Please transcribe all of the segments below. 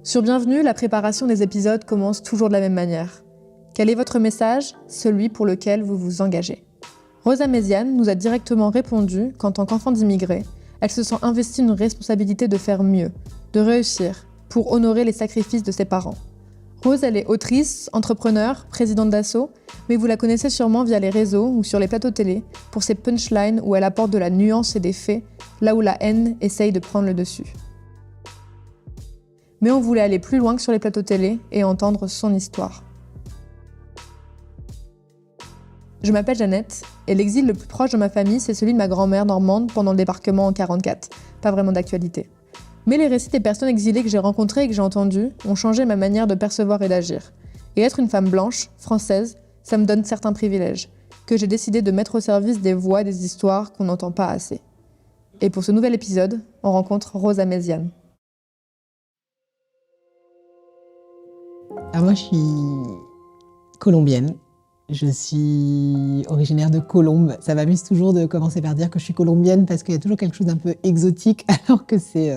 Sur Bienvenue, la préparation des épisodes commence toujours de la même manière. Quel est votre message, celui pour lequel vous vous engagez? Rosa Méziane nous a directement répondu qu'en tant qu'enfant d'immigrés, elle se sent investie une responsabilité de faire mieux, de réussir, pour honorer les sacrifices de ses parents. Rose, elle est autrice, entrepreneure, présidente d'Asso, mais vous la connaissez sûrement via les réseaux ou sur les plateaux télé pour ses punchlines où elle apporte de la nuance et des faits, là où la haine essaye de prendre le dessus. Mais on voulait aller plus loin que sur les plateaux télé et entendre son histoire. Je m'appelle Jeannette, et l'exil le plus proche de ma famille, c'est celui de ma grand-mère normande pendant le débarquement en 1944. Pas vraiment d'actualité. Mais les récits des personnes exilées que j'ai rencontrées et que j'ai entendues ont changé ma manière de percevoir et d'agir. Et être une femme blanche, française, ça me donne certains privilèges, que j'ai décidé de mettre au service des voix et des histoires qu'on n'entend pas assez. Et pour ce nouvel épisode, on rencontre Rosa Méziane. Alors moi, je suis colombienne. Je suis originaire de Colombes. Ça m'amuse toujours de commencer par dire que je suis colombienne parce qu'il y a toujours quelque chose d'un peu exotique alors que c'est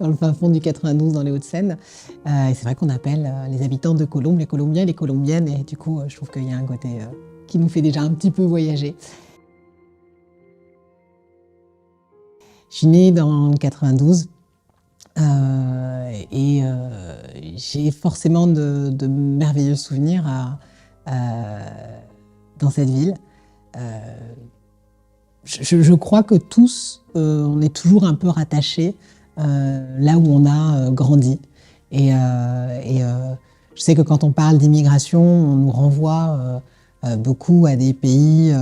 dans le fin fond du 92 dans les Hauts-de-Seine. Et c'est vrai qu'on appelle les habitants de Colombes les Colombiens et les Colombiennes. Et du coup, je trouve qu'il y a un côté qui nous fait déjà un petit peu voyager. Je suis née dans le 92. J'ai forcément de merveilleux souvenirs dans cette ville. Je crois que tous, on est toujours un peu rattachés là où on a grandi. Je sais que quand on parle d'immigration, on nous renvoie beaucoup à des pays,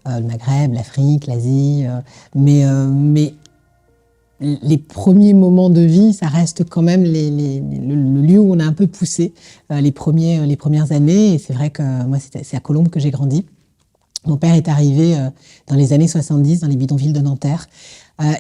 le Maghreb, l'Afrique, l'Asie, mais les premiers moments de vie, ça reste quand même le lieu où on a un peu poussé les premières années. Et c'est vrai que moi, c'est à Colombes que j'ai grandi. Mon père est arrivé dans les années 70 dans les bidonvilles de Nanterre.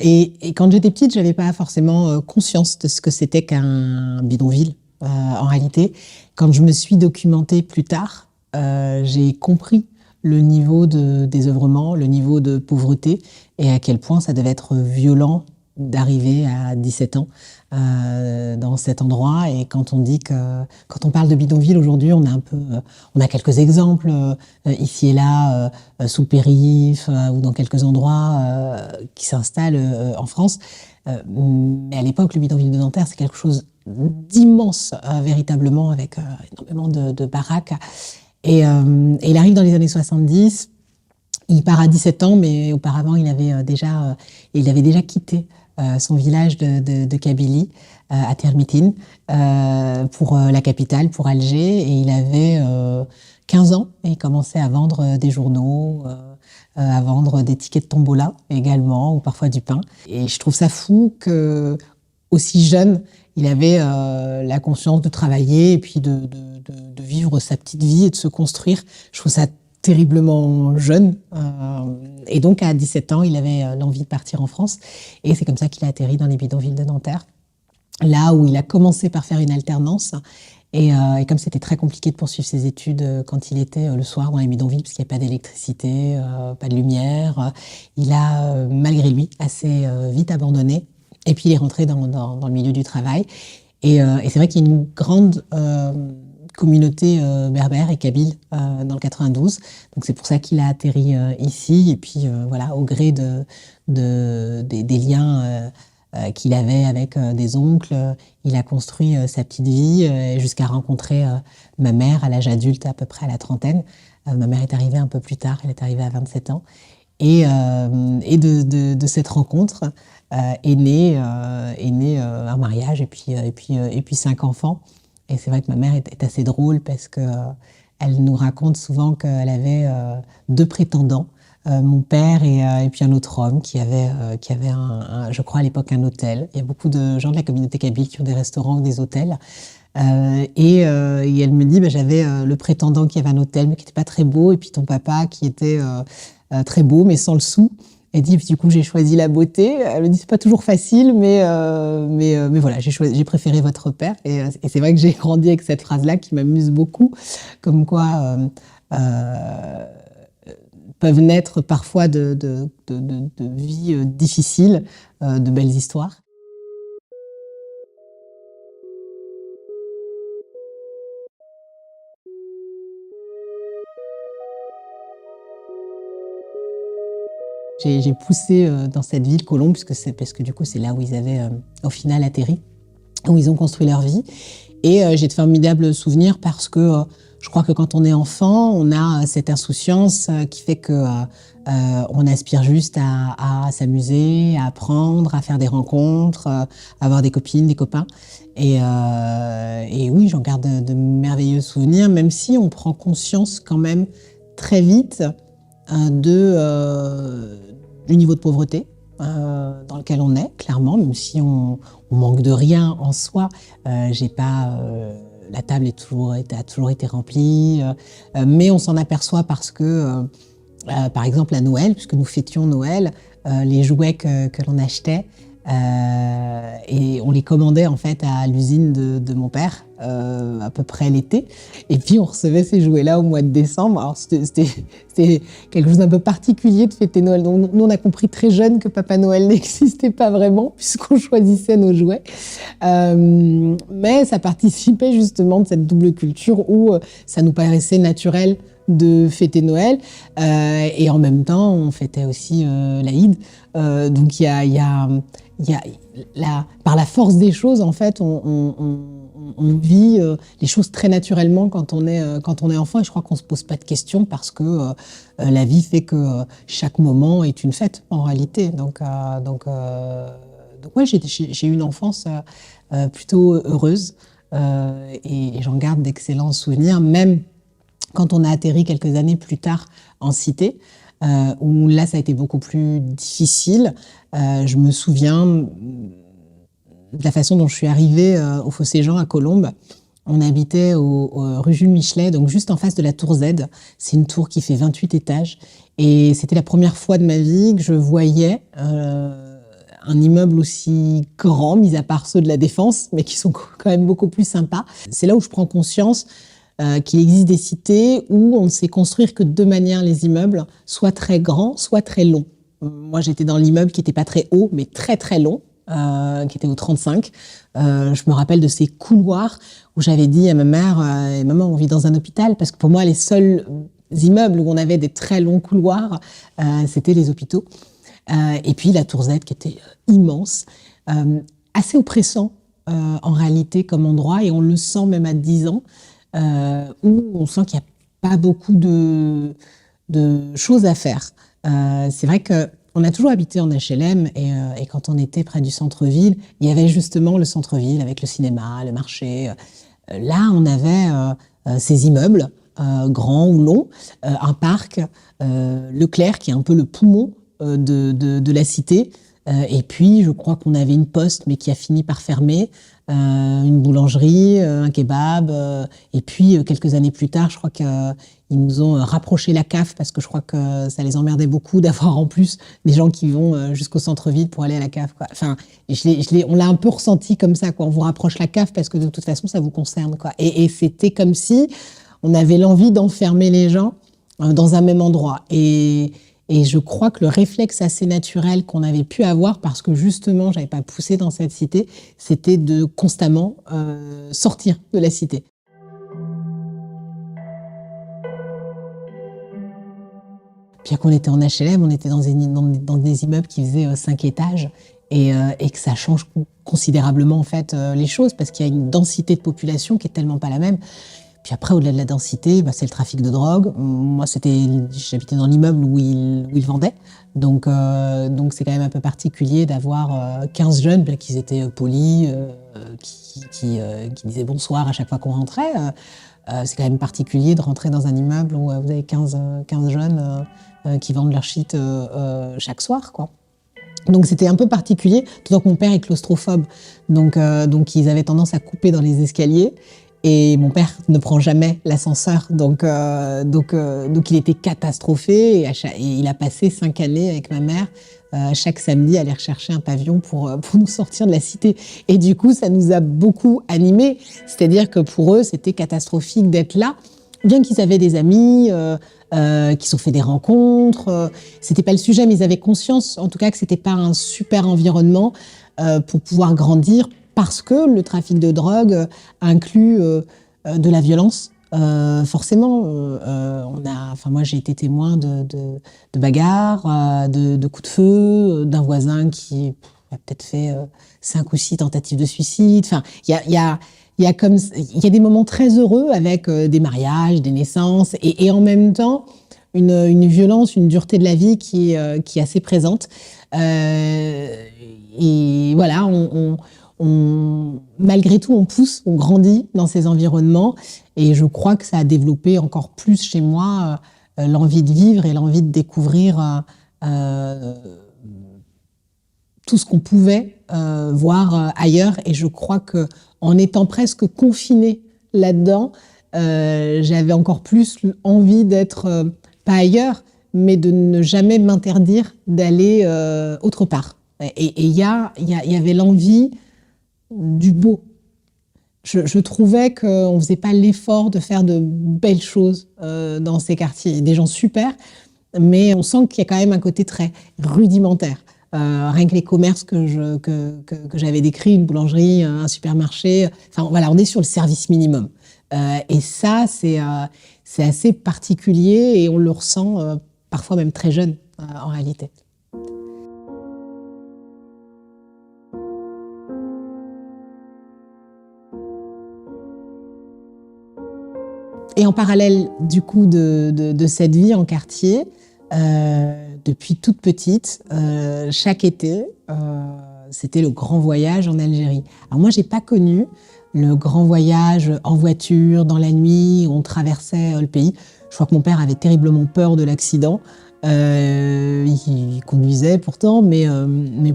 Et quand j'étais petite, j'avais pas forcément conscience de ce que c'était qu'un bidonville en réalité. Quand je me suis documentée plus tard, j'ai compris le niveau de désœuvrement, le niveau de pauvreté et à quel point ça devait être violent d'arriver à 17 ans dans cet endroit. Et quand on parle de bidonville aujourd'hui, on a quelques exemples ici et là sous le périph ou dans quelques endroits qui s'installent en France. Mais à l'époque, le bidonville de Nanterre, c'est quelque chose d'immense, véritablement, avec énormément de baraques. Et il arrive dans les années 70. Il part à 17 ans, mais auparavant, il avait déjà quitté son village de Kabylie, à Termitine, pour la capitale, pour Alger. Et il avait 15 ans et il commençait à vendre des journaux, à vendre des tickets de tombola également, ou parfois du pain. Et je trouve ça fou que, aussi jeune, il avait la conscience de travailler et puis de vivre sa petite vie et de se construire. Je trouve ça terriblement jeune. Et donc, à 17 ans, il avait l'envie de partir en France. Et c'est comme ça qu'il a atterri dans les bidonvilles de Nanterre, là où il a commencé par faire une alternance. Et comme c'était très compliqué de poursuivre ses études quand il était le soir dans les bidonvilles, parce qu'il n'y a pas d'électricité, pas de lumière, il a, malgré lui, assez vite abandonné. Et puis, il est rentré dans le milieu du travail. Et c'est vrai qu'il y a une grande communauté berbère et kabyle dans le 92. Donc c'est pour ça qu'il a atterri ici. Et puis voilà, au gré des liens qu'il avait avec des oncles, il a construit sa petite vie jusqu'à rencontrer ma mère à l'âge adulte, à peu près à la trentaine. Ma mère est arrivée un peu plus tard, elle est arrivée à 27 ans. Et de cette rencontre est né un mariage et puis 5 enfants. Et c'est vrai que ma mère est assez drôle parce que elle nous raconte souvent qu'elle avait 2 prétendants, mon père et puis un autre homme qui avait je crois à l'époque un hôtel. Il y a beaucoup de gens de la communauté kabyle qui ont des restaurants ou des hôtels. Et elle me dit, j'avais le prétendant qui avait un hôtel mais qui n'était pas très beau, et puis ton papa qui était très beau mais sans le sou. Elle dit, du coup, j'ai choisi la beauté. Elle me dit, c'est pas toujours facile, mais voilà, j'ai préféré votre père. Et c'est vrai que j'ai grandi avec cette phrase-là qui m'amuse beaucoup, comme quoi peuvent naître parfois de vies difficiles, de belles histoires. j'ai poussé dans cette ville, Colombes, parce que du coup, c'est là où ils avaient au final atterri, où ils ont construit leur vie. Et j'ai de formidables souvenirs parce que je crois que quand on est enfant, on a cette insouciance qui fait que on aspire juste à s'amuser, à apprendre, à faire des rencontres, à avoir des copines, des copains. Et oui, j'en garde de merveilleux souvenirs, même si on prend conscience quand même très vite du niveau de pauvreté dans lequel on est, clairement, même si on manque de rien en soi. La table a toujours été remplie, mais on s'en aperçoit parce que, par exemple, à Noël, puisque nous fêtions Noël, les jouets que l'on achetait, et on les commandait en fait à l'usine de mon père, à peu près l'été. Et puis on recevait ces jouets-là au mois de décembre. Alors c'était quelque chose d'un peu particulier de fêter Noël. Donc, nous on a compris très jeune que Papa Noël n'existait pas vraiment puisqu'on choisissait nos jouets. Mais ça participait justement de cette double culture où ça nous paraissait naturel de fêter Noël, et en même temps on fêtait aussi l'Aïd. Donc par la force des choses, en fait, on vit les choses très naturellement quand on est enfant, et je crois qu'on se pose pas de questions parce que la vie fait que chaque moment est une fête en réalité. Donc ouais, j'ai eu une enfance plutôt heureuse, et j'en garde d'excellents souvenirs, même quand on a atterri quelques années plus tard en cité, où là ça a été beaucoup plus difficile. Je me souviens de la façon dont je suis arrivée au Fossé Jean à Colombes. On habitait rue Jules Michelet, donc juste en face de la tour Z. C'est une tour qui fait 28 étages. Et c'était la première fois de ma vie que je voyais un immeuble aussi grand, mis à part ceux de la Défense, mais qui sont quand même beaucoup plus sympas. C'est là où je prends conscience qu'il existe des cités où on ne sait construire que de deux manières les immeubles, soit très grands, soit très longs. Moi, j'étais dans l'immeuble qui n'était pas très haut, mais très très long, qui était au 35. Je me rappelle de ces couloirs où j'avais dit à ma mère « Maman, on vit dans un hôpital », parce que pour moi, les seuls immeubles où on avait des très longs couloirs, c'était les hôpitaux. Et puis la tour Z qui était immense, assez oppressant en réalité comme endroit, et on le sent même à 10 ans. Où on sent qu'il n'y a pas beaucoup de choses à faire. C'est vrai qu'on a toujours habité en HLM, et quand on était près du centre-ville, il y avait justement le centre-ville avec le cinéma, le marché. Là, on avait ces immeubles, grands ou longs, un parc, Leclerc qui est un peu le poumon de la cité. Et puis, je crois qu'on avait une poste, mais qui a fini par fermer, une boulangerie, un kebab. Et puis, quelques années plus tard, je crois qu'ils nous ont rapproché la CAF, parce que je crois que ça les emmerdait beaucoup d'avoir en plus des gens qui vont jusqu'au centre-ville pour aller à la CAF, quoi. Enfin, on l'a un peu ressenti comme ça, quoi. On vous rapproche la CAF parce que de toute façon, ça vous concerne, quoi. Et c'était comme si on avait l'envie d'enfermer les gens dans un même endroit. Et je crois que le réflexe assez naturel qu'on avait pu avoir, parce que justement, j'avais pas poussé dans cette cité, c'était de constamment sortir de la cité. Puis quand on était en HLM, on était dans des immeubles qui faisaient 5 étages, et que ça change considérablement en fait les choses, parce qu'il y a une densité de population qui est tellement pas la même. Puis après, au-delà de la densité, c'est le trafic de drogue. Moi, j'habitais dans l'immeuble où ils vendaient. Donc c'est quand même un peu particulier d'avoir 15 jeunes, bien qu'ils étaient polis, qui disaient bonsoir à chaque fois qu'on rentrait. C'est quand même particulier de rentrer dans un immeuble où vous avez 15 jeunes qui vendent leur shit chaque soir, quoi. Donc c'était un peu particulier, d'autant que mon père est claustrophobe. Donc ils avaient tendance à couper dans les escaliers. Et mon père ne prend jamais l'ascenseur, donc il était catastrophé, et il a passé 5 années avec ma mère, chaque samedi, à aller rechercher un pavillon pour nous sortir de la cité. Et du coup, ça nous a beaucoup animés, c'est-à-dire que pour eux, c'était catastrophique d'être là, bien qu'ils avaient des amis, qui se sont fait des rencontres, c'était pas le sujet, mais ils avaient conscience, en tout cas, que c'était pas un super environnement pour pouvoir grandir, parce que le trafic de drogue inclut de la violence, Forcément, moi j'ai été témoin de bagarres, de coups de feu, d'un voisin qui a peut-être fait 5 ou 6 tentatives de suicide. Enfin, il y a des moments très heureux avec des mariages, des naissances, et en même temps une violence, une dureté de la vie qui est assez présente. Et voilà, malgré tout, on pousse, on grandit dans ces environnements. Et je crois que ça a développé encore plus chez moi l'envie de vivre et l'envie de découvrir tout ce qu'on pouvait voir ailleurs. Et je crois que en étant presque confinée là-dedans, j'avais encore plus envie d'être pas ailleurs, mais de ne jamais m'interdire d'aller autre part. Et il y avait l'envie du beau. Je trouvais qu'on ne faisait pas l'effort de faire de belles choses dans ces quartiers. Il y a des gens super, mais on sent qu'il y a quand même un côté très rudimentaire. Rien que les commerces que j'avais décrits, une boulangerie, un supermarché, enfin voilà, on est sur le service minimum. Et ça, c'est assez particulier et on le ressent parfois même très jeune en réalité. Et en parallèle du coup de cette vie en quartier, depuis toute petite, chaque été, c'était le grand voyage en Algérie. Alors moi, j'ai pas connu le grand voyage en voiture, dans la nuit, où on traversait le pays. Je crois que mon père avait terriblement peur de l'accident. Il conduisait pourtant, mais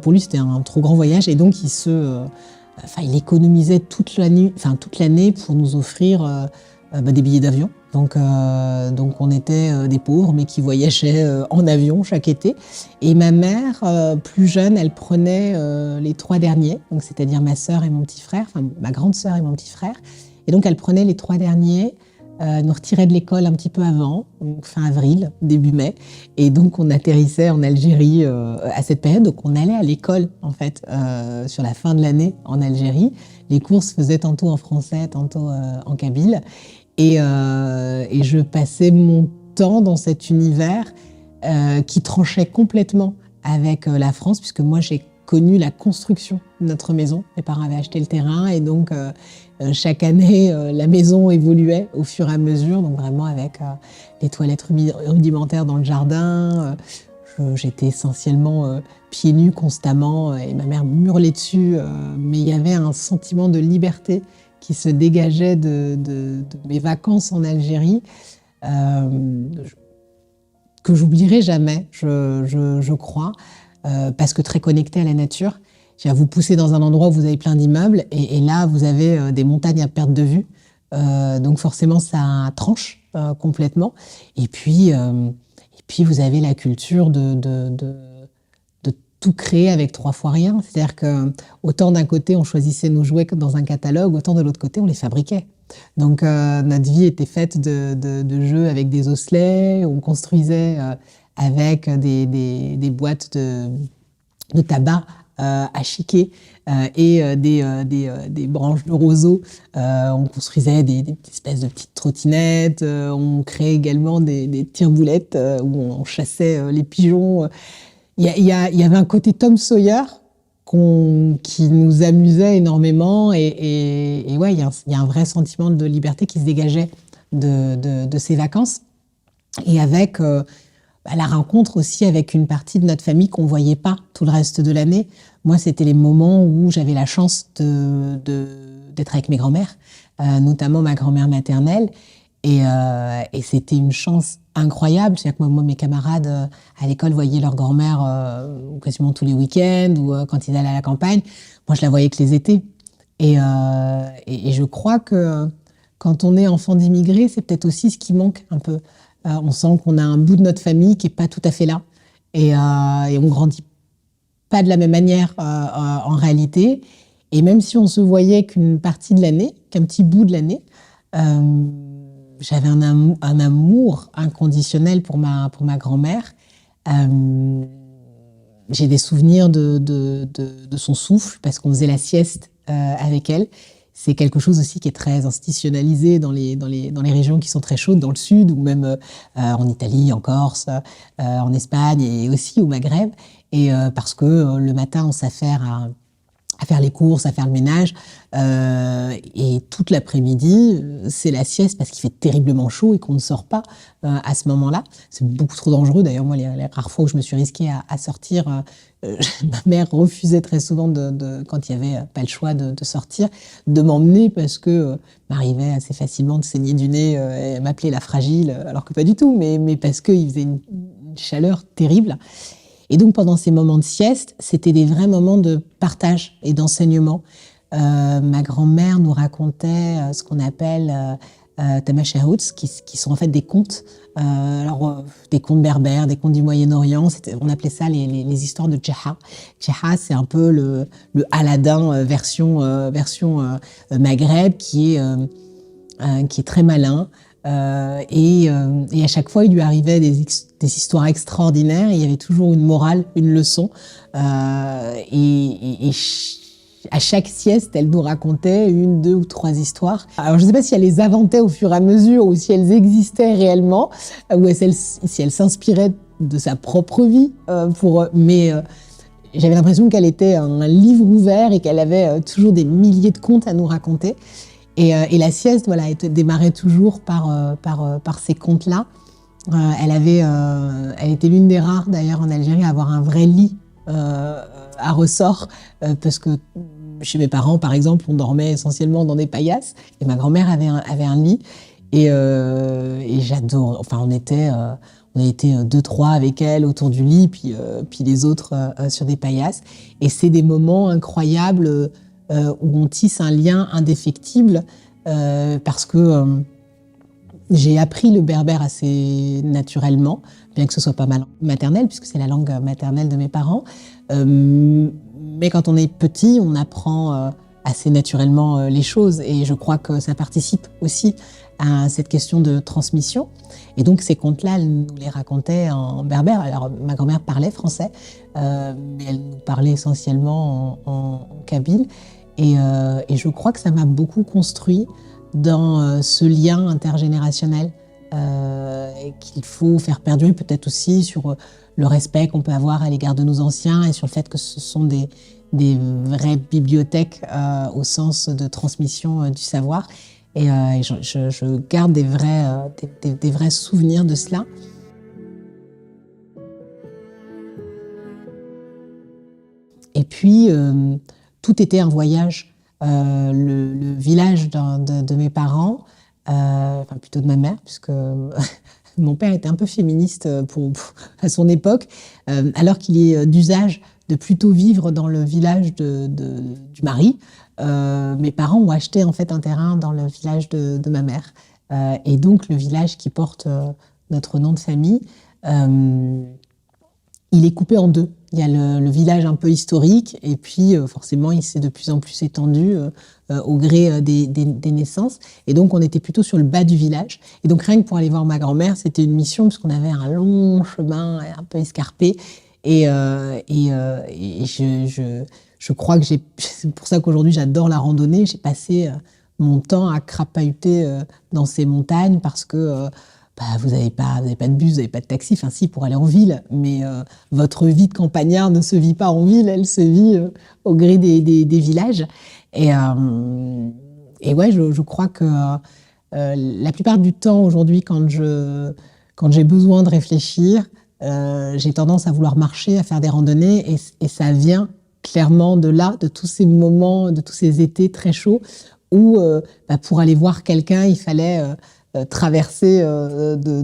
pour lui, c'était un trop grand voyage. Et donc, il économisait toute l'année pour nous offrir des billets d'avion. Donc on était des pauvres, mais qui voyageaient en avion chaque été. Et ma mère, plus jeune, elle prenait les 3 derniers, donc c'est-à-dire ma sœur et mon petit frère, enfin ma grande sœur et mon petit frère. Et donc elle prenait les 3 derniers, nous retirait de l'école un petit peu avant, donc fin avril, début mai. Et donc on atterrissait en Algérie à cette période. Donc on allait à l'école en fait sur la fin de l'année en Algérie. Les cours se faisaient tantôt en français, tantôt en kabyle. Et je passais mon temps dans cet univers qui tranchait complètement avec la France, puisque moi j'ai connu la construction de notre maison. Mes parents avaient acheté le terrain et donc chaque année la maison évoluait au fur et à mesure, donc vraiment avec les toilettes rudimentaires dans le jardin. J'étais essentiellement pieds nus constamment et ma mère me dessus, mais il y avait un sentiment de liberté qui se dégageait de mes vacances en Algérie, que j'oublierai jamais, je crois, parce que très connecté à la nature. Vous poussez dans un endroit où vous avez plein d'immeubles, et là, vous avez des montagnes à perte de vue. Donc forcément, ça tranche complètement. Et puis vous avez la culture de tout créer avec 3 fois rien. C'est-à-dire que autant d'un côté on choisissait nos jouets dans un catalogue, autant de l'autre côté on les fabriquait. Donc notre vie était faite de jeux avec des osselets, on construisait avec des boîtes de tabac à chiquer et des branches de roseau. On construisait des espèces de petites trottinettes, on créait également des tire-boulettes où on chassait les pigeons. Il y avait un côté Tom Sawyer qui nous amusait énormément et ouais, il y a un vrai sentiment de liberté qui se dégageait de ces vacances et avec la rencontre aussi avec une partie de notre famille qu'on voyait pas tout le reste de l'année. Moi, c'était les moments où j'avais la chance d'être avec mes grands-mères, notamment ma grand-mère maternelle. Et c'était une chance incroyable. C'est-à-dire que moi, mes camarades à l'école voyaient leur grand-mère quasiment tous les week-ends ou quand ils allaient à la campagne. Moi, je la voyais que les étés. Et je crois que quand on est enfant d'immigrés, c'est peut-être aussi ce qui manque un peu. On sent qu'on a un bout de notre famille qui n'est pas tout à fait là. Et on grandit pas de la même manière en réalité. Et même si on se voyait qu'une partie de l'année, qu'un petit bout de l'année, j'avais un amour inconditionnel pour ma grand-mère. J'ai des souvenirs de son souffle, parce qu'on faisait la sieste avec elle. c'est quelque chose aussi qui est très institutionnalisé dans les régions qui sont très chaudes, dans le sud, ou même en Italie, en Corse, en Espagne et aussi au Maghreb. Et parce que le matin, on s'affaire à faire les courses, à faire le ménage. Et toute l'après-midi, c'est la sieste parce qu'il fait terriblement chaud et qu'on ne sort pas à ce moment-là. C'est beaucoup trop dangereux. D'ailleurs, moi, les rares fois où je me suis risquée à sortir, ma mère refusait très souvent, quand il n'y avait pas le choix de sortir, de m'emmener parce que m'arrivait assez facilement de saigner du nez et m'appeler la fragile, alors que pas du tout, mais parce qu'il faisait une chaleur terrible. Et donc, pendant ces moments de sieste, c'était des vrais moments de partage et d'enseignement. Ma grand-mère nous racontait ce qu'on appelle tamashahouts, qui sont en fait des contes, des contes berbères, des contes du Moyen-Orient. On appelait ça les histoires de Djeha. Djeha, c'est un peu le Aladdin version Maghreb, qui est très malin. Et à chaque fois, il lui arrivait des histoires extraordinaires. Et il y avait toujours une morale, une leçon. Et à chaque sieste, elle nous racontait 1, 2 ou 3 histoires. Alors, je ne sais pas si elle les inventait au fur et à mesure ou si elles existaient réellement, ou si elle s'inspirait de sa propre vie. Mais j'avais l'impression qu'elle était un livre ouvert et qu'elle avait toujours des milliers de contes à nous raconter. Et la sieste, voilà, elle démarrait toujours par ces contes-là. Elle était l'une des rares, d'ailleurs, en Algérie, à avoir un vrai lit à ressort, parce que chez mes parents, par exemple, on dormait essentiellement dans des paillasses, et ma grand-mère avait un lit, et j'adore. Enfin, on était 2, 3 avec elle autour du lit, puis les autres sur des paillasses, et c'est des moments incroyables où on tisse un lien indéfectible, parce que j'ai appris le berbère assez naturellement, bien que ce soit pas ma langue maternelle, puisque c'est la langue maternelle de mes parents. Mais quand on est petit, on apprend assez naturellement les choses, et je crois que ça participe aussi à cette question de transmission. Et donc ces contes-là, elle nous les racontait en berbère. Alors ma grand-mère parlait français, mais elle nous parlait essentiellement en kabyle. Et je crois que ça m'a beaucoup construit dans ce lien intergénérationnel qu'il faut faire perdurer, peut-être aussi sur le respect qu'on peut avoir à l'égard de nos anciens et sur le fait que ce sont des vraies bibliothèques au sens de transmission du savoir. Et je garde des vrais souvenirs de cela. Et puis, tout était un voyage. Le village de mes parents, enfin plutôt de ma mère, puisque mon père était un peu féministe à son époque, alors qu'il est d'usage de plutôt vivre dans le village du mari. Mes parents ont acheté en fait un terrain dans le village de ma mère. Et donc le village qui porte notre nom de famille, il est coupé en 2. Il y a le village un peu historique, et puis forcément il s'est de plus en plus étendu au gré des naissances. Et donc on était plutôt sur le bas du village. Et donc rien que pour aller voir ma grand-mère, c'était une mission, puisqu'on avait un long chemin un peu escarpé. Et je crois que c'est pour ça qu'aujourd'hui j'adore la randonnée. J'ai passé mon temps à crapahuter dans ces montagnes, parce que vous n'avez pas de bus, vous n'avez pas de taxi, enfin si, pour aller en ville, mais votre vie de campagnard ne se vit pas en ville, elle se vit au gré des villages. Et ouais, je crois que la plupart du temps aujourd'hui, quand j'ai besoin de réfléchir, j'ai tendance à vouloir marcher, à faire des randonnées, et ça vient clairement de là, de tous ces moments, de tous ces étés très chauds où pour aller voir quelqu'un, il fallait traverser de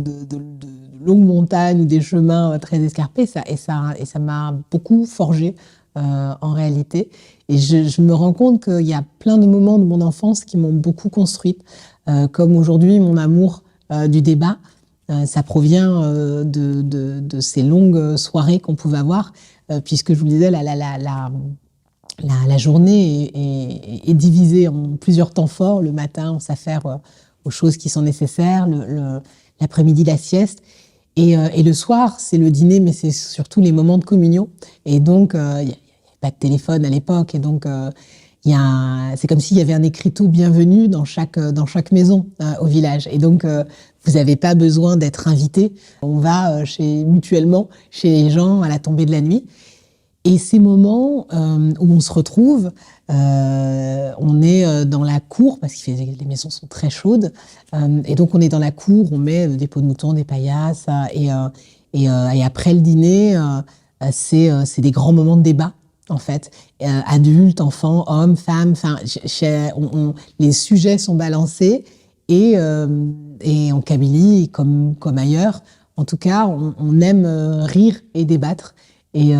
longues montagnes ou des chemins très escarpés, et ça m'a beaucoup forgé en réalité. Et je me rends compte qu'il y a plein de moments de mon enfance qui m'ont beaucoup construite, comme aujourd'hui mon amour du débat. Ça provient de ces longues soirées qu'on pouvait avoir, puisque je vous le disais, la journée est divisée en plusieurs temps forts. Le matin, on s'affaire aux choses qui sont nécessaires, l'après-midi, la sieste, et le soir, c'est le dîner, mais c'est surtout les moments de communion. Et donc, il n'y a pas de téléphone à l'époque, et donc il c'est comme s'il y avait un écriteau bienvenu dans chaque maison au village. Et donc, vous n'avez pas besoin d'être invité. On va mutuellement chez les gens à la tombée de la nuit. Et ces moments où on se retrouve, on est dans la cour, parce que les maisons sont très chaudes, et donc on est dans la cour, on met des peaux de mouton, des paillasses, et après le dîner, c'est des grands moments de débat, en fait. Adultes, enfants, hommes, femmes, les sujets sont balancés, et en Kabylie, comme ailleurs, en tout cas, on aime rire et débattre. Et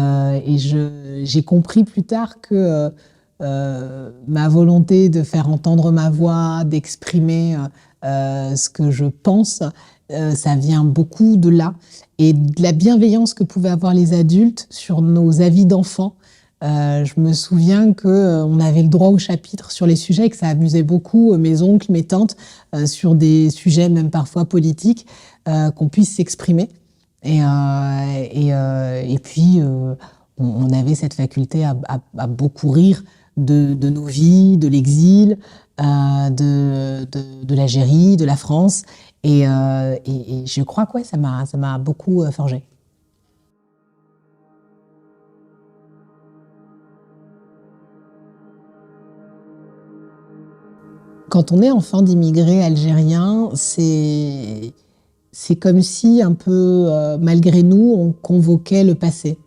j'ai compris plus tard que ma volonté de faire entendre ma voix, d'exprimer ce que je pense, ça vient beaucoup de là. Et de la bienveillance que pouvaient avoir les adultes sur nos avis d'enfants. Je me souviens qu'on avait le droit au chapitre sur les sujets et que ça amusait beaucoup mes oncles, mes tantes, sur des sujets même parfois politiques, qu'on puisse s'exprimer. Et puis, on avait cette faculté à beaucoup rire de nos vies, de l'exil, de l'Algérie, de la France. Et je crois que ça m'a beaucoup forgé. Quand on est enfant d'immigrés algériens, c'est comme si, un peu, malgré nous, on convoquait le passé,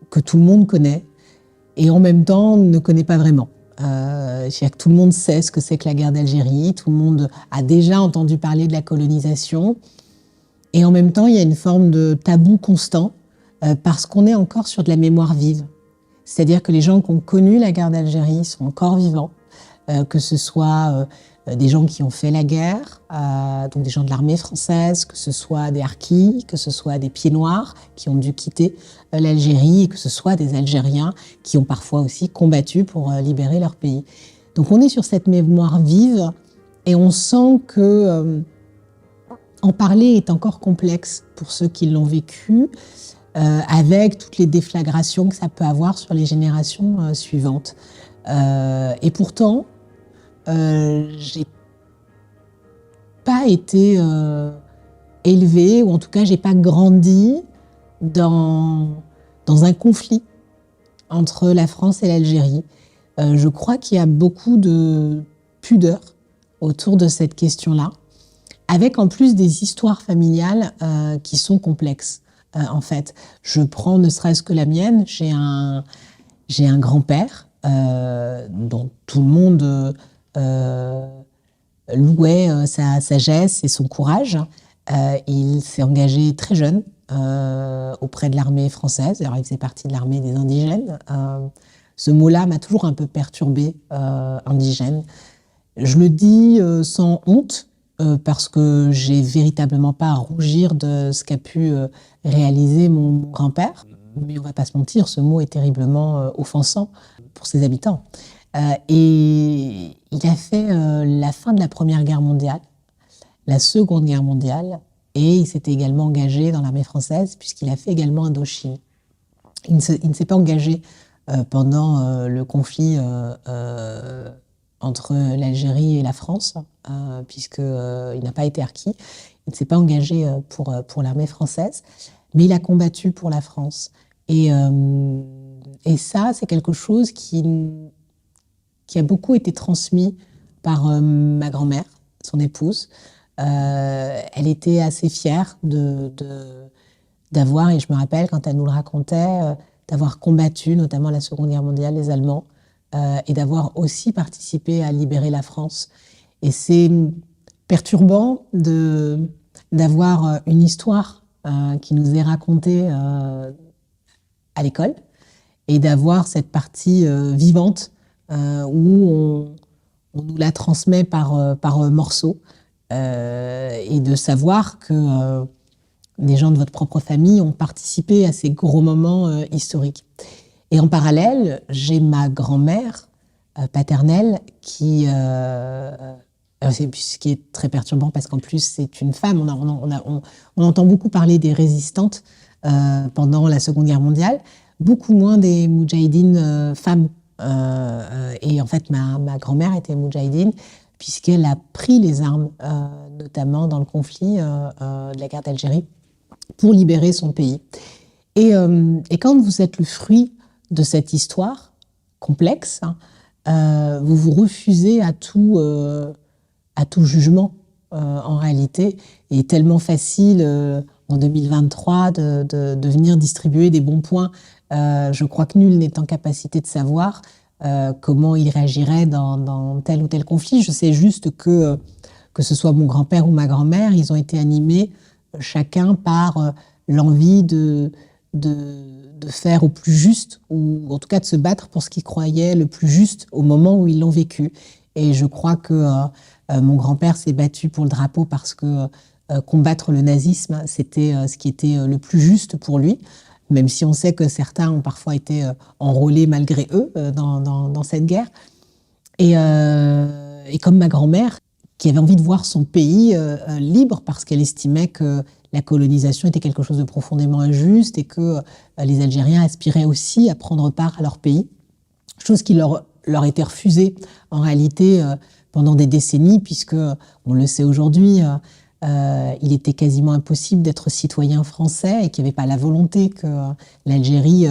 que tout le monde connaît, et en même temps ne connaît pas vraiment. C'est-à-dire que tout le monde sait ce que c'est que la guerre d'Algérie, tout le monde a déjà entendu parler de la colonisation, et en même temps, il y a une forme de tabou constant, parce qu'on est encore sur de la mémoire vive. C'est-à-dire que les gens qui ont connu la guerre d'Algérie sont encore vivants, que ce soit des gens qui ont fait la guerre, donc des gens de l'armée française, que ce soit des harkis, que ce soit des pieds noirs qui ont dû quitter l'Algérie, et que ce soit des Algériens qui ont parfois aussi combattu pour libérer leur pays. Donc on est sur cette mémoire vive, et on sent que en parler est encore complexe pour ceux qui l'ont vécu, avec toutes les déflagrations que ça peut avoir sur les générations suivantes. Et pourtant, j'ai pas été élevée, ou en tout cas j'ai pas grandi dans un conflit entre la France et l'Algérie. Je crois qu'il y a beaucoup de pudeur autour de cette question-là, avec en plus des histoires familiales qui sont complexes. En fait, je prends ne serait-ce que la mienne. J'ai un grand-père dont tout le monde louait sa sagesse et son courage. Il s'est engagé très jeune auprès de l'armée française. Alors, il faisait partie de l'armée des indigènes. Ce mot-là m'a toujours un peu perturbée, indigène. Je le dis sans honte, parce que j'ai véritablement pas à rougir de ce qu'a pu réaliser mon grand-père. Mais on va pas se mentir, ce mot est terriblement offensant pour ses habitants. Et il a fait la fin de la Première Guerre mondiale, la Seconde Guerre mondiale, et il s'était également engagé dans l'armée française, puisqu'il a fait également Indochine. Il ne s'est pas engagé pendant le conflit entre l'Algérie et la France, puisqu'il n'a pas été harki. Il ne s'est pas engagé pour l'armée française, mais il a combattu pour la France. Et ça, c'est quelque chose qui a beaucoup été transmis par ma grand-mère, son épouse. Elle était assez fière d'avoir, et je me rappelle quand elle nous le racontait, d'avoir combattu notamment la Seconde Guerre mondiale, les Allemands, et d'avoir aussi participé à libérer la France. Et c'est perturbant d'avoir une histoire qui nous est racontée à l'école, et d'avoir cette partie vivante où on nous la transmet par morceaux, et de savoir que des gens de votre propre famille ont participé à ces gros moments historiques. Et en parallèle, j'ai ma grand-mère paternelle qui ce qui est très perturbant parce qu'en plus c'est une femme. On entend beaucoup parler des résistantes pendant la Seconde Guerre mondiale. beaucoup moins des moudjahidines femmes. Et en fait, ma grand-mère était moudjahidine, puisqu'elle a pris les armes, notamment dans le conflit de la guerre d'Algérie, pour libérer son pays. Et quand vous êtes le fruit de cette histoire complexe, vous vous refusez à tout jugement, en réalité. Il est tellement facile en 2023 de venir distribuer des bons points. Je crois que nul n'est en capacité de savoir comment il réagirait dans tel ou tel conflit. Je sais juste que ce soit mon grand-père ou ma grand-mère, ils ont été animés chacun par l'envie de faire au plus juste, ou en tout cas de se battre pour ce qu'ils croyaient le plus juste au moment où ils l'ont vécu. Et je crois que mon grand-père s'est battu pour le drapeau parce que combattre le nazisme, c'était ce qui était le plus juste pour lui, même si on sait que certains ont parfois été enrôlés malgré eux dans cette guerre. Et comme ma grand-mère, qui avait envie de voir son pays libre parce qu'elle estimait que la colonisation était quelque chose de profondément injuste et que les Algériens aspiraient aussi à prendre part à leur pays, chose qui leur était refusée en réalité pendant des décennies, puisque, on le sait aujourd'hui, il était quasiment impossible d'être citoyen français et qu'il n'y avait pas la volonté que l'Algérie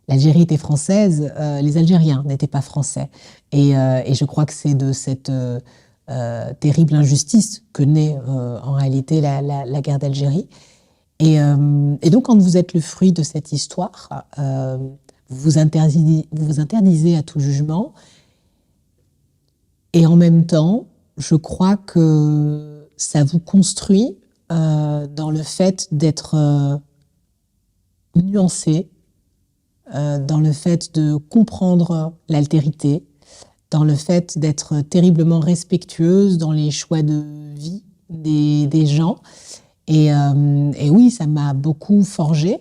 était française, les Algériens n'étaient pas français. Et je crois que c'est de cette terrible injustice que naît en réalité la guerre d'Algérie. Et donc, quand vous êtes le fruit de cette histoire, vous vous interdisez à tout jugement. Et en même temps, je crois que ça vous construit dans le fait d'être nuancé, dans le fait de comprendre l'altérité, dans le fait d'être terriblement respectueuse dans les choix de vie des gens. Et oui, ça m'a beaucoup forgée,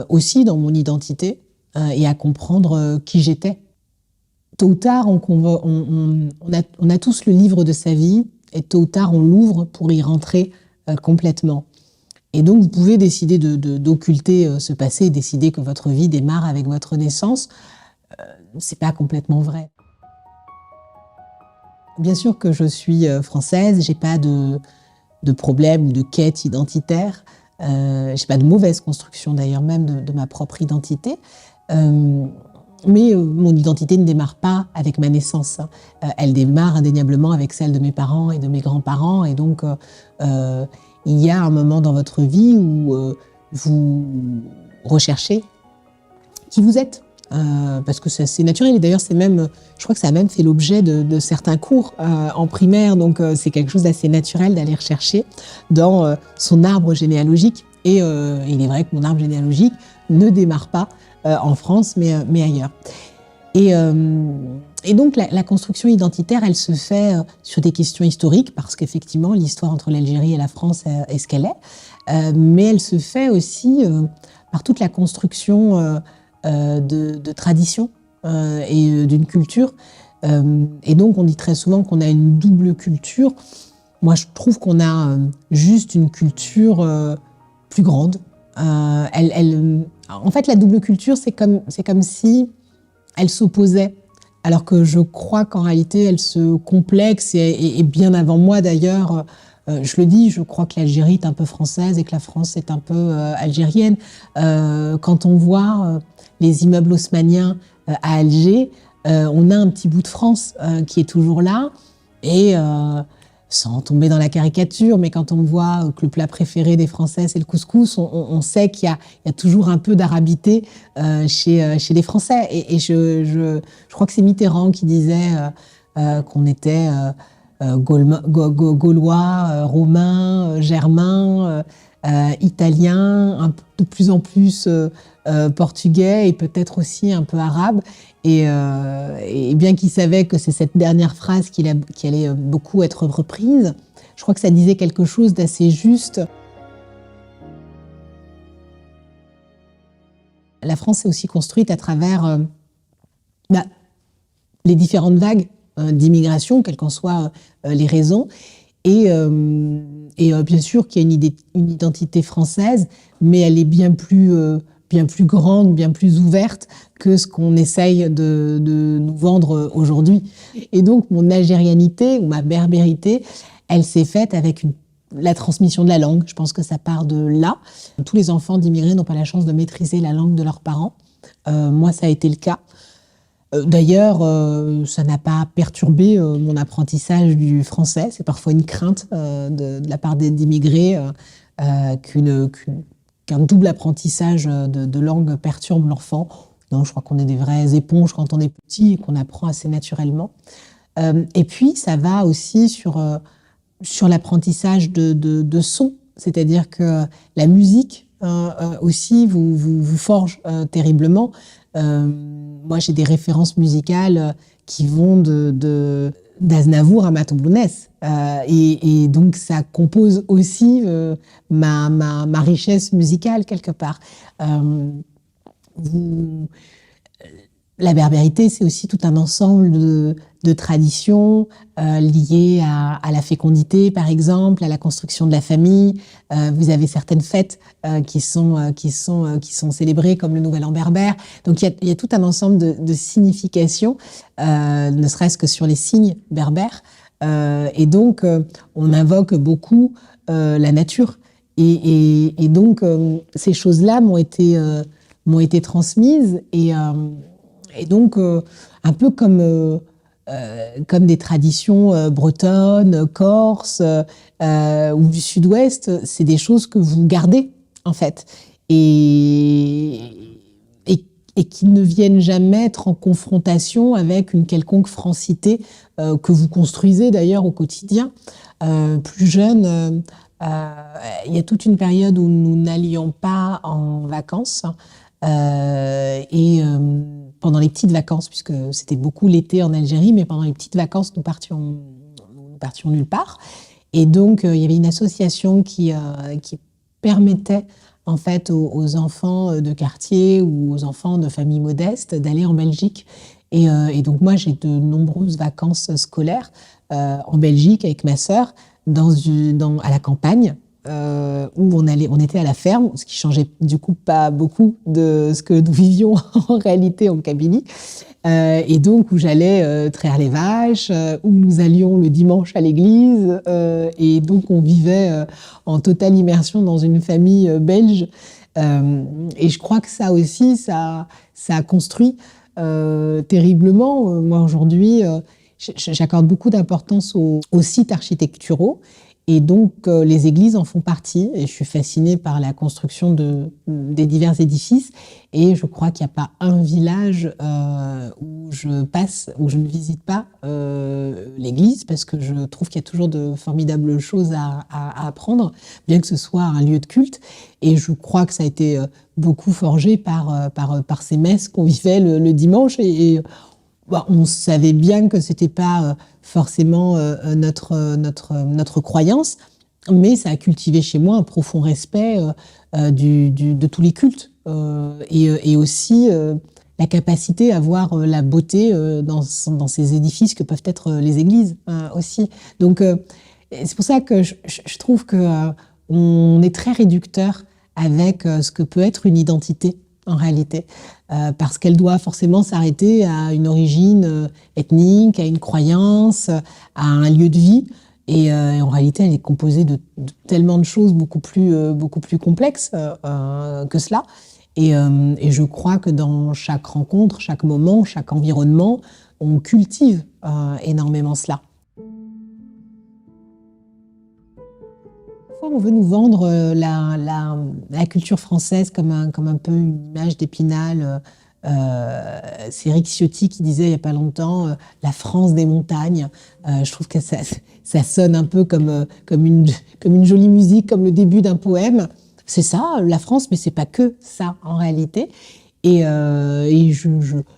aussi dans mon identité, et à comprendre qui j'étais. Tôt ou tard, on a tous le livre de sa vie, et tôt ou tard, on l'ouvre pour y rentrer complètement. Et donc, vous pouvez décider d'occulter ce passé, décider que votre vie démarre avec votre naissance. C'est pas complètement vrai. Bien sûr que je suis française, j'ai pas de problème ou de quête identitaire. J'ai pas de mauvaise construction d'ailleurs même de ma propre identité. Mais mon identité ne démarre pas avec ma naissance. Elle démarre indéniablement avec celle de mes parents et de mes grands-parents. Et donc, il y a un moment dans votre vie où vous recherchez qui vous êtes. Parce que c'est naturel. Et d'ailleurs, je crois que ça a même fait l'objet de certains cours en primaire. Donc, c'est quelque chose d'assez naturel d'aller rechercher dans son arbre généalogique. Et il est vrai que mon arbre généalogique ne démarre pas en France, mais ailleurs. Et donc, la construction identitaire, elle se fait sur des questions historiques, parce qu'effectivement, l'histoire entre l'Algérie et la France est ce qu'elle est. Mais elle se fait aussi par toute la construction de tradition et d'une culture. Et donc, on dit très souvent qu'on a une double culture. Moi, je trouve qu'on a juste une culture plus grande. En fait, la double culture, c'est comme si elle s'opposait, alors que je crois qu'en réalité, elle se complexe, et bien avant moi d'ailleurs, je le dis, je crois que l'Algérie est un peu française et que la France est un peu algérienne. Quand on voit les immeubles haussmanniens à Alger, on a un petit bout de France qui est toujours là, et sans tomber dans la caricature, mais quand on voit que le plat préféré des Français, c'est le couscous, on sait qu'il y a toujours un peu d'arabité chez les Français. Et je crois que c'est Mitterrand qui disait qu'on était gaulois, romains, germains, italiens, de plus en plus portugais et peut-être aussi un peu arabe. Et bien qu'il savait que c'est cette dernière phrase qui allait beaucoup être reprise, je crois que ça disait quelque chose d'assez juste. La France s'est aussi construite à travers les différentes vagues d'immigration, quelles qu'en soient les raisons. Et bien sûr qu'il y a une identité française, mais elle est bien plus bien plus grande, bien plus ouverte que ce qu'on essaye de nous vendre aujourd'hui. Et donc, mon algérianité ou ma berbérité, elle s'est faite avec la transmission de la langue. Je pense que ça part de là. Tous les enfants d'immigrés n'ont pas la chance de maîtriser la langue de leurs parents. Moi, ça a été le cas. D'ailleurs, ça n'a pas perturbé mon apprentissage du français. C'est parfois une crainte de la part d'immigrés qu'un double apprentissage de langue perturbe l'enfant. Non, je crois qu'on est des vraies éponges quand on est petit et qu'on apprend assez naturellement. Et puis, ça va aussi sur l'apprentissage de son. C'est-à-dire que la musique aussi vous forge terriblement. Moi, j'ai des références musicales qui vont d'Aznavour à Mato Blounès. Et donc, ça compose aussi ma richesse musicale, quelque part. La berbérité, c'est aussi tout un ensemble de traditions liées à la fécondité, par exemple, à la construction de la famille. Vous avez certaines fêtes qui sont célébrées, comme le Nouvel An berbère. Donc, il y a tout un ensemble de significations, ne serait-ce que sur les signes berbères. Et donc, on invoque beaucoup la nature. Et donc, ces choses-là m'ont été transmises. Et donc, un peu comme des traditions bretonnes, corses ou du sud-ouest, c'est des choses que vous gardez, en fait. Et qui ne viennent jamais être en confrontation avec une quelconque francité que vous construisez d'ailleurs au quotidien. Plus jeune, il y a toute une période où nous n'allions pas en vacances. Pendant les petites vacances, puisque c'était beaucoup l'été en Algérie, mais pendant les petites vacances, nous partions nulle part. Et donc, il y avait une association qui permettait en fait aux enfants de quartier ou aux enfants de familles modestes d'aller en Belgique. Et donc, moi, j'ai de nombreuses vacances scolaires en Belgique avec ma sœur, à la campagne. Où on était à la ferme, ce qui changeait du coup pas beaucoup de ce que nous vivions en réalité en Kabylie. Et donc où j'allais traire les vaches, où nous allions le dimanche à l'église. Et donc on vivait en totale immersion dans une famille belge. Et je crois que ça aussi, ça a construit terriblement. Moi aujourd'hui, j'accorde beaucoup d'importance aux sites architecturaux. Et donc, les églises en font partie. Et je suis fascinée par la construction des divers édifices. Et je crois qu'il n'y a pas un village où je passe, où je ne visite pas l'église, parce que je trouve qu'il y a toujours de formidables choses à apprendre, bien que ce soit un lieu de culte. Et je crois que ça a été beaucoup forgé par ces messes qu'on vivait le dimanche. On savait bien que c'était pas forcément notre croyance, mais ça a cultivé chez moi un profond respect de tous les cultes et aussi la capacité à voir la beauté dans ces édifices que peuvent être les églises aussi. Donc c'est pour ça que je trouve que on est très réducteur avec ce que peut être une identité en réalité, parce qu'elle doit forcément s'arrêter à une origine ethnique, à une croyance, à un lieu de vie. Et en réalité, elle est composée de tellement de choses beaucoup plus complexes que cela. Et je crois que dans chaque rencontre, chaque moment, chaque environnement, on cultive énormément cela. On veut nous vendre la culture française comme un peu une image d'Épinal. C'est Éric Ciotti qui disait il n'y a pas longtemps la France des montagnes. Je trouve que ça sonne un peu comme une jolie musique, comme le début d'un poème. C'est ça, la France, mais c'est pas que ça en réalité. Et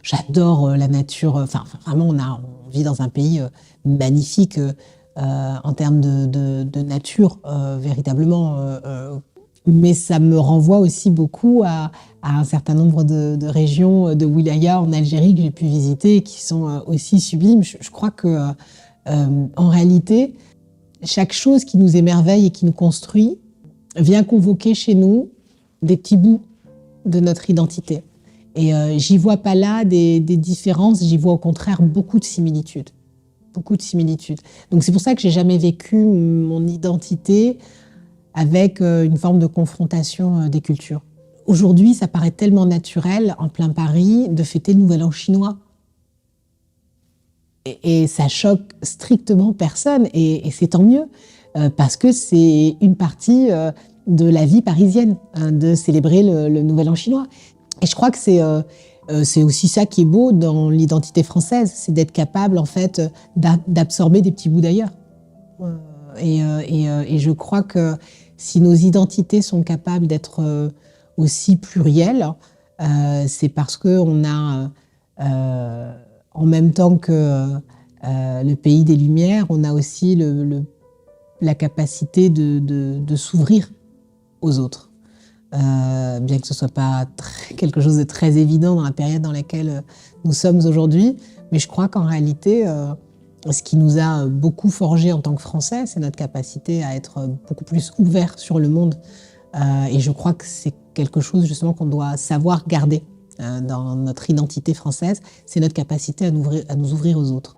j'adore la nature. Enfin, vraiment, on vit dans un pays magnifique. En termes de nature, véritablement. Mais ça me renvoie aussi beaucoup à un certain nombre de régions de wilaya en Algérie que j'ai pu visiter et qui sont aussi sublimes. Je crois que, en réalité, chaque chose qui nous émerveille et qui nous construit vient convoquer chez nous des petits bouts de notre identité. Et j'y vois pas là des différences, j'y vois au contraire beaucoup de similitudes. Beaucoup de similitudes. Donc c'est pour ça que j'ai jamais vécu mon identité avec une forme de confrontation des cultures. Aujourd'hui, ça paraît tellement naturel, en plein Paris, de fêter le Nouvel An chinois. Et ça choque strictement personne, et c'est tant mieux, parce que c'est une partie de la vie parisienne, de célébrer le Nouvel An chinois. Et je crois que c'est aussi ça qui est beau dans l'identité française, c'est d'être capable en fait d'absorber des petits bouts d'ailleurs. Et je crois que si nos identités sont capables d'être aussi plurielles, c'est parce qu'on a, en même temps que le pays des Lumières, on a aussi la capacité de s'ouvrir aux autres. Bien que ce ne soit pas quelque chose de très évident dans la période dans laquelle nous sommes aujourd'hui, mais je crois qu'en réalité, ce qui nous a beaucoup forgé en tant que Français, c'est notre capacité à être beaucoup plus ouvert sur le monde. Et je crois que c'est quelque chose justement qu'on doit savoir garder dans notre identité française, c'est notre capacité à nous ouvrir aux autres.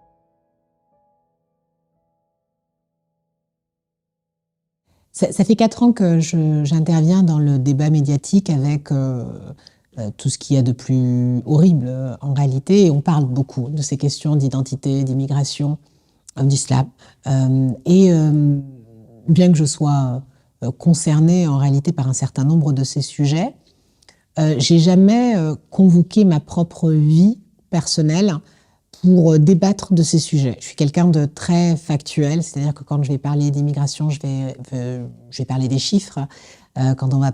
Ça fait 4 ans que j'interviens dans le débat médiatique avec tout ce qu'il y a de plus horrible en réalité. Et on parle beaucoup de ces questions d'identité, d'immigration, d'islam. Bien que je sois concernée en réalité par un certain nombre de ces sujets, j'ai jamais convoqué ma propre vie personnelle pour débattre de ces sujets. Je suis quelqu'un de très factuel, c'est-à-dire que quand je vais parler d'immigration, je vais parler des chiffres. Quand on va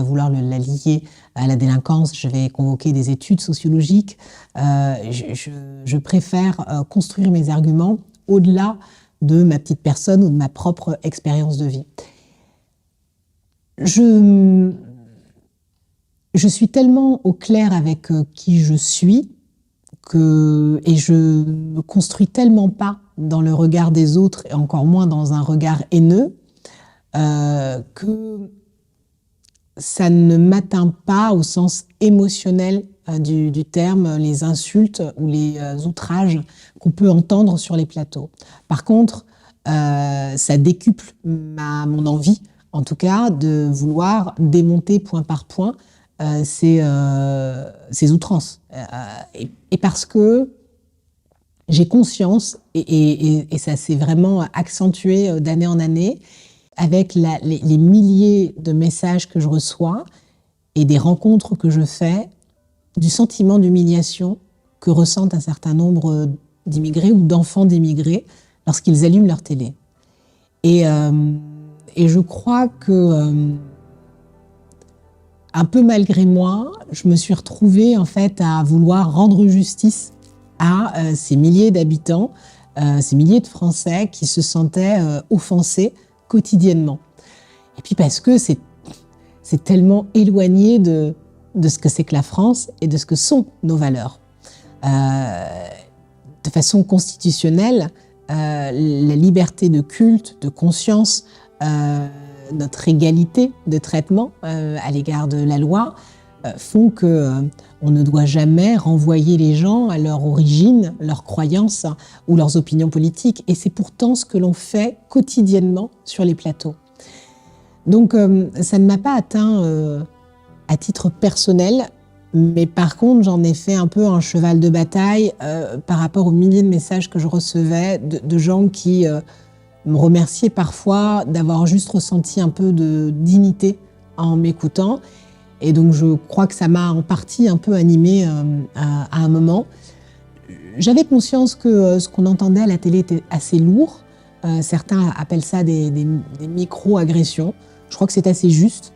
vouloir la lier à la délinquance, je vais convoquer des études sociologiques. Je préfère construire mes arguments au-delà de ma petite personne ou de ma propre expérience de vie. Je suis tellement au clair avec qui je suis, et je me construis tellement pas dans le regard des autres, et encore moins dans un regard haineux, que ça ne m'atteint pas au sens émotionnel du terme, les insultes ou les outrages qu'on peut entendre sur les plateaux. Par contre, ça décuple mon envie, en tout cas, de vouloir démonter point par point ces outrances. Et parce que j'ai conscience, et ça s'est vraiment accentué d'année en année, avec les milliers de messages que je reçois et des rencontres que je fais, du sentiment d'humiliation que ressentent un certain nombre d'immigrés ou d'enfants d'immigrés lorsqu'ils allument leur télé. Et je crois que un peu malgré moi, je me suis retrouvée en fait à vouloir rendre justice à ces milliers d'habitants, ces milliers de Français qui se sentaient offensés quotidiennement. Et puis parce que c'est tellement éloigné de ce que c'est que la France et de ce que sont nos valeurs. De façon constitutionnelle, la liberté de culte, de conscience, notre égalité de traitement à l'égard de la loi font que on ne doit jamais renvoyer les gens à leur origine, leurs croyances ou leurs opinions politiques. Et c'est pourtant ce que l'on fait quotidiennement sur les plateaux. Donc ça ne m'a pas atteint à titre personnel, mais par contre j'en ai fait un peu un cheval de bataille par rapport aux milliers de messages que je recevais de gens qui me remercier parfois d'avoir juste ressenti un peu de dignité en m'écoutant. Et donc je crois que ça m'a en partie un peu animée à un moment. J'avais conscience que ce qu'on entendait à la télé était assez lourd. Certains appellent ça des micro-agressions. Je crois que c'est assez juste.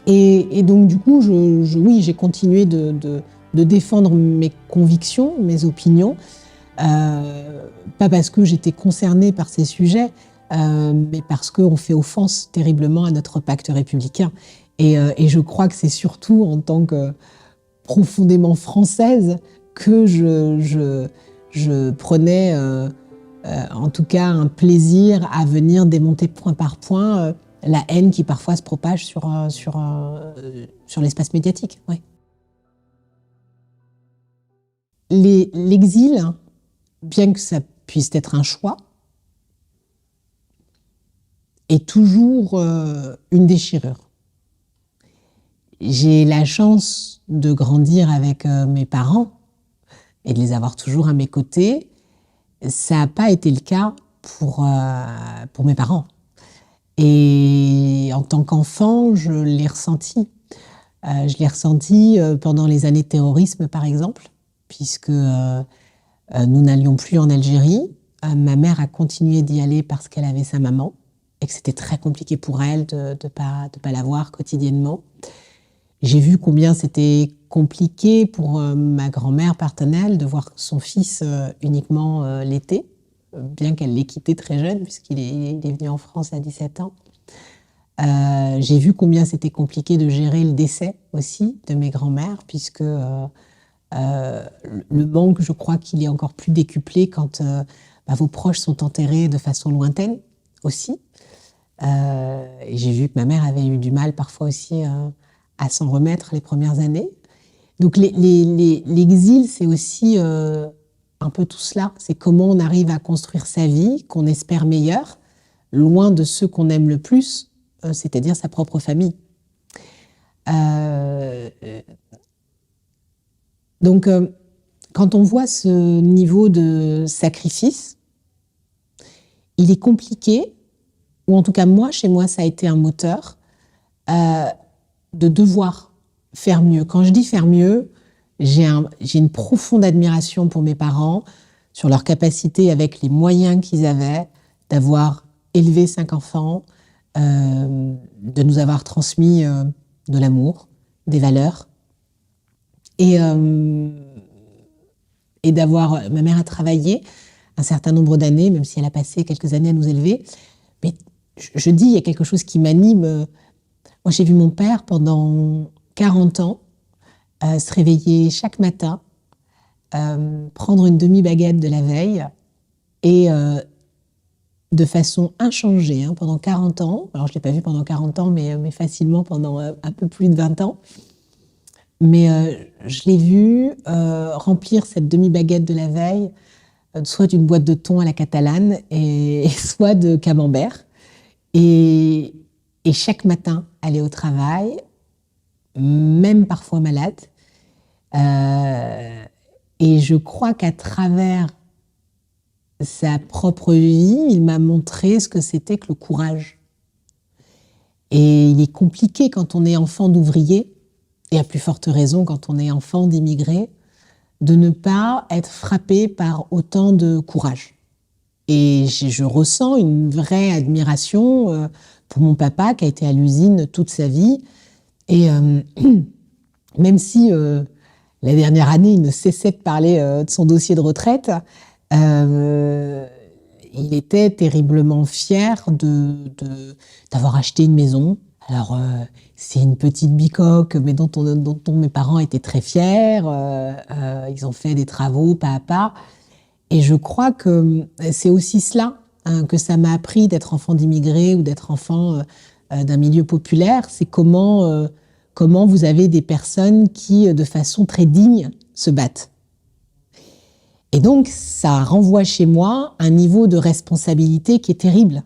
Et donc du coup, oui, j'ai continué de défendre mes convictions, mes opinions. Pas parce que j'étais concernée par ces sujets, mais parce qu'on fait offense terriblement à notre pacte républicain. Et je crois que c'est surtout en tant que profondément française que je prenais en tout cas un plaisir à venir démonter point par point la haine qui parfois se propage sur l'espace médiatique. Ouais. L'exil, bien que ça puisse être un choix, est toujours une déchirure. J'ai la chance de grandir avec mes parents et de les avoir toujours à mes côtés. Ça n'a pas été le cas pour mes parents. Et en tant qu'enfant, je l'ai ressenti. Je l'ai ressenti pendant les années de terrorisme, par exemple, puisque nous n'allions plus en Algérie. Ma mère a continué d'y aller parce qu'elle avait sa maman et que c'était très compliqué pour elle de pas la voir quotidiennement. J'ai vu combien c'était compliqué pour ma grand-mère paternelle de voir son fils uniquement l'été, bien qu'elle l'ait quitté très jeune, puisqu'il est venu en France à 17 ans. J'ai vu combien c'était compliqué de gérer le décès aussi de mes grands-mères, puisque le manque, je crois qu'il est encore plus décuplé quand vos proches sont enterrés de façon lointaine aussi. Et j'ai vu que ma mère avait eu du mal parfois aussi à s'en remettre les premières années. Donc l'exil, c'est aussi un peu tout cela. C'est comment on arrive à construire sa vie, qu'on espère meilleure, loin de ceux qu'on aime le plus, c'est-à-dire sa propre famille. Donc, quand on voit ce niveau de sacrifice, il est compliqué, ou en tout cas moi, chez moi, ça a été un moteur, de devoir faire mieux. Quand je dis faire mieux, j'ai une profonde admiration pour mes parents, sur leur capacité, avec les moyens qu'ils avaient, d'avoir élevé 5 enfants, de nous avoir transmis de l'amour, des valeurs, et d'avoir... Ma mère a travaillé un certain nombre d'années, même si elle a passé quelques années à nous élever. Mais je dis, il y a quelque chose qui m'anime. Moi, j'ai vu mon père pendant 40 ans se réveiller chaque matin, prendre une demi-baguette de la veille et de façon inchangée pendant 40 ans. Alors, je ne l'ai pas vu pendant 40 ans, mais facilement pendant un peu plus de 20 ans. Mais je l'ai vu remplir cette demi-baguette de la veille, soit d'une boîte de thon à la catalane, et soit de camembert. Et chaque matin, aller au travail, même parfois malade. Et je crois qu'à travers sa propre vie, il m'a montré ce que c'était que le courage. Et il est compliqué quand on est enfant d'ouvrier, et à plus forte raison quand on est enfant d'immigré, de ne pas être frappé par autant de courage. Et je ressens une vraie admiration pour mon papa qui a été à l'usine toute sa vie. Et même si la dernière année, il ne cessait de parler de son dossier de retraite, il était terriblement fier d'avoir acheté une maison. Alors, c'est une petite bicoque, mais dont mes parents étaient très fiers. Ils ont fait des travaux pas à pas. Et je crois que c'est aussi cela que ça m'a appris d'être enfant d'immigrés ou d'être enfant d'un milieu populaire. C'est comment vous avez des personnes qui, de façon très digne, se battent. Et donc, ça renvoie chez moi un niveau de responsabilité qui est terrible.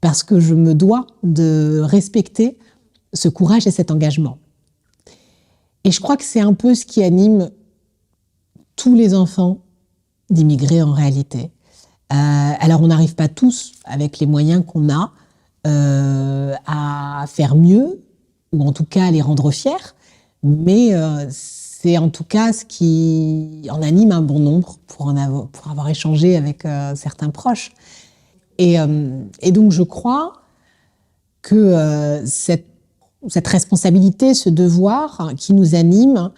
Parce que je me dois de respecter ce courage et cet engagement. Et je crois que c'est un peu ce qui anime tous les enfants d'immigrés en réalité. Alors, on n'arrive pas tous, avec les moyens qu'on a, à faire mieux, ou en tout cas à les rendre fiers, mais c'est en tout cas ce qui en anime un bon nombre pour avoir échangé avec certains proches. Et donc, je crois que cette responsabilité, ce devoir qui nous anime,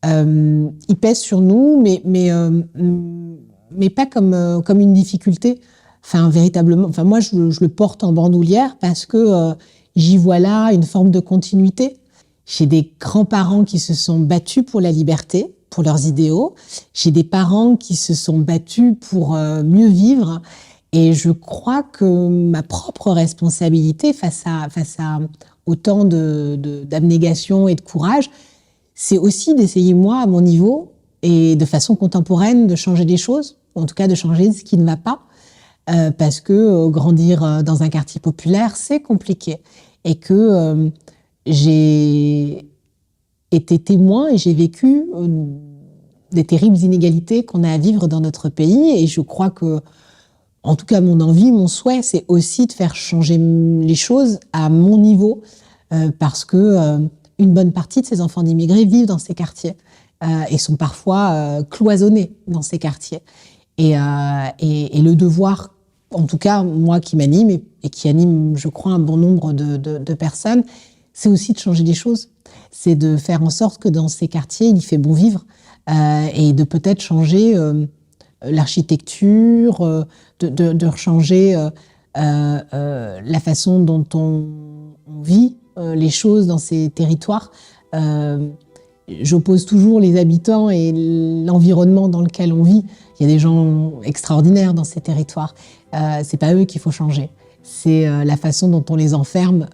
il pèse sur nous, mais pas comme une difficulté. Enfin, véritablement. Enfin, moi, je le porte en bandoulière parce que j'y vois là une forme de continuité. J'ai des grands-parents qui se sont battus pour la liberté, pour leurs idéaux. J'ai des parents qui se sont battus pour mieux vivre. Et je crois que ma propre responsabilité face à autant d'abnégation et de courage, c'est aussi d'essayer, moi, à mon niveau, et de façon contemporaine, de changer les choses, en tout cas de changer ce qui ne va pas, parce que grandir dans un quartier populaire, c'est compliqué. Et que j'ai été témoin et j'ai vécu des terribles inégalités qu'on a à vivre dans notre pays. Et je crois que, en tout cas, mon envie, mon souhait, c'est aussi de faire changer les choses à mon niveau, parce que une bonne partie de ces enfants d'immigrés vivent dans ces quartiers et sont parfois cloisonnés dans ces quartiers. Et le devoir, en tout cas, moi qui m'anime et qui anime, je crois, un bon nombre de personnes, c'est aussi de changer les choses. C'est de faire en sorte que dans ces quartiers, il y fait bon vivre et de peut-être changer l'architecture, de changer la façon dont on vit les choses dans ces territoires. J'oppose toujours les habitants et l'environnement dans lequel on vit. Il y a des gens extraordinaires dans ces territoires. C'est pas eux qu'il faut changer. C'est la façon dont on les enferme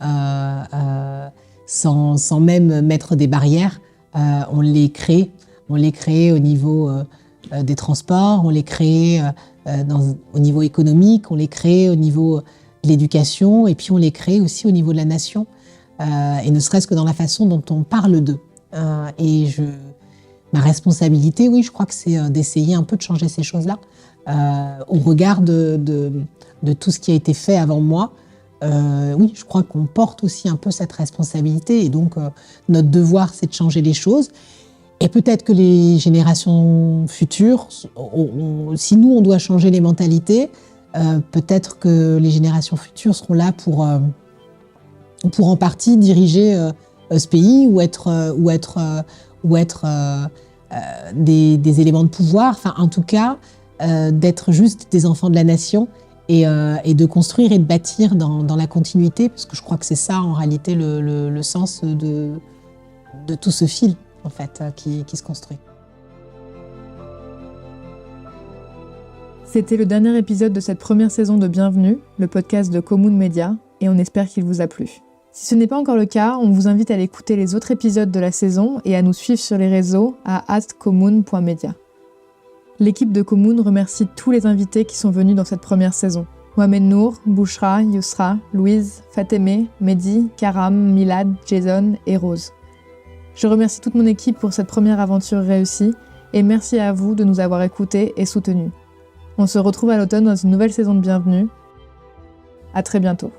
sans même mettre des barrières. On les crée. On les crée au niveau des transports, on les crée au niveau économique, on les crée au niveau de l'éducation et puis on les crée aussi au niveau de la nation. Et ne serait-ce que dans la façon dont on parle d'eux. Ma responsabilité, oui, je crois que c'est d'essayer un peu de changer ces choses-là, au regard de tout ce qui a été fait avant moi. Oui, je crois qu'on porte aussi un peu cette responsabilité et donc notre devoir, c'est de changer les choses. Et peut-être que les générations futures, si nous, on doit changer les mentalités, peut-être que les générations futures seront là pour en partie diriger ce pays ou être des éléments de pouvoir, enfin en tout cas d'être juste des enfants de la nation et de construire et de bâtir dans la continuité, parce que je crois que c'est ça en réalité le sens de tout ce fil en fait qui se construit. C'était le dernier épisode de cette première saison de Bienvenue, le podcast de Comoon Media, et on espère qu'il vous a plu. Si ce n'est pas encore le cas, on vous invite à aller écouter les autres épisodes de la saison et à nous suivre sur les réseaux à @comoon.media. L'équipe de Comoon remercie tous les invités qui sont venus dans cette première saison. Mohamed Nour, Bouchra, Yousra, Louise, Fatemeh, Mehdi, Karam, Milad, Jason et Rose. Je remercie toute mon équipe pour cette première aventure réussie et merci à vous de nous avoir écoutés et soutenus. On se retrouve à l'automne dans une nouvelle saison de Bienvenue. À très bientôt.